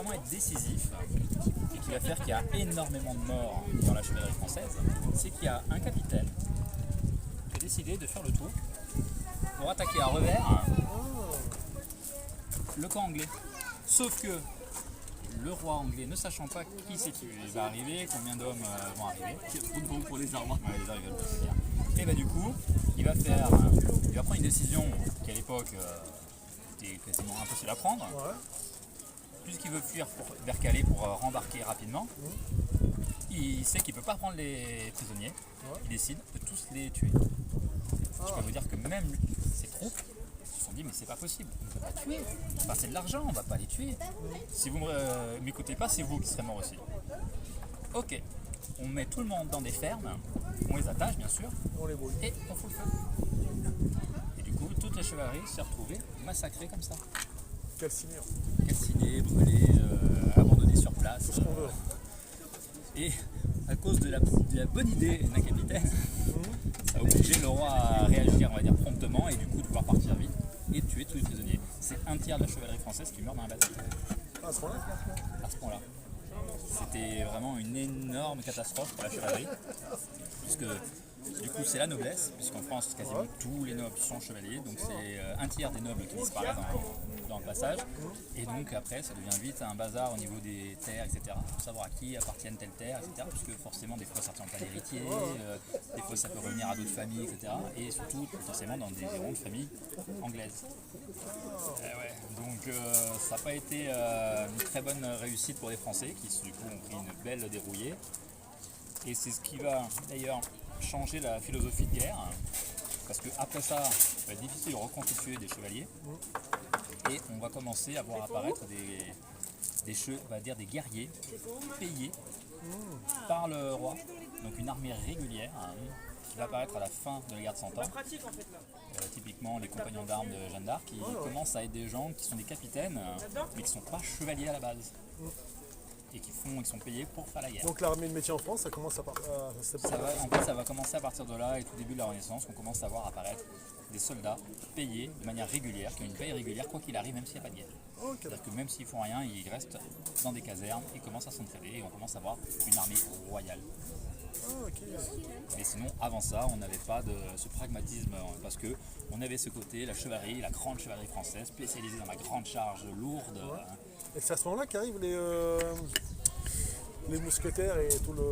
vraiment être décisif et qui va faire qu'il y a énormément de morts dans la chevalerie française, c'est qu'il y a un capitaine qui a décidé de faire le tour pour attaquer à revers le camp anglais. Sauf que le roi anglais, ne sachant pas qui c'est qui va arriver, combien d'hommes vont arriver, Il y a trop de bombes pour les arbres. ouais, les rigolent, c'est bien. Et bah du coup, il va prendre une décision qui à l'époque était quasiment impossible à prendre, Ouais. puisqu'il veut fuir vers Calais pour rembarquer rapidement. Il sait qu'il ne peut pas prendre les prisonniers, il décide de tous les tuer. Je peux vous dire que même ses troupes se sont dit mais c'est pas possible, on ne peut pas tuer, enfin, c'est de l'argent, on ne va pas les tuer. Si vous ne m'écoutez pas, c'est vous qui serez morts aussi. Ok, on met tout le monde dans des fermes, on les attache bien sûr, On les brûle. et on fout le feu. Et du coup, toute la chevalerie s'est retrouvée massacrée comme ça. Calcinés. Calcinée, brûlée, abandonnée sur place. Tout ce qu'on veut. Et à cause de la bonne idée d'un capitaine, ça a obligé le roi à réagir, on va dire, promptement et du coup de pouvoir partir vite et de tuer tous les prisonniers. C'est un tiers de la chevalerie française qui meurt dans la bataille. Ah, à ce point-là. À ce point-là. C'était vraiment une énorme catastrophe pour la chevalerie, puisque du coup c'est la noblesse, puisqu'en France quasiment tous les nobles sont chevaliers, donc c'est un tiers des nobles qui disparaissent dans le passage, et donc après ça devient vite un bazar au niveau des terres, etc. Pour savoir à qui appartiennent telles terres, etc. Puisque forcément des fois ça ne tient pas d'héritier, des fois ça peut revenir à d'autres familles, etc. Et surtout potentiellement dans des grandes familles anglaises. Ouais. Donc ça n'a pas été une très bonne réussite pour les Français qui du coup ont pris une belle dérouillée. Et c'est ce qui va d'ailleurs changer la philosophie de guerre, parce qu'après ça, ça va être difficile de reconstituer des chevaliers, et on va commencer à voir apparaître on va dire des guerriers payés par le roi, donc une armée régulière qui va apparaître à la fin de la guerre de 100 ans. Typiquement les compagnons d'armes de Jeanne d'Arc, qui commencent à être des gens qui sont des capitaines, mais qui ne sont pas chevaliers à la base. Et qui sont payés pour faire la guerre. Donc l'armée de métier en France, ça commence à En fait, ça va commencer à partir de là et tout début de la Renaissance, on commence à voir apparaître des soldats payés de manière régulière, qui ont une paye régulière quoi qu'il arrive, même s'il n'y a pas de guerre. Ok. C'est-à-dire que même s'ils font rien, ils restent dans des casernes et commencent à s'entraider et on commence à avoir une armée royale. Ah, ok. Mais sinon, avant ça, on n'avait pas de ce pragmatisme parce que on avait ce côté, la chevalerie, la grande chevalerie française, spécialisée dans la grande charge lourde. Et c'est à ce moment-là qu'arrivent les mousquetaires et tout le...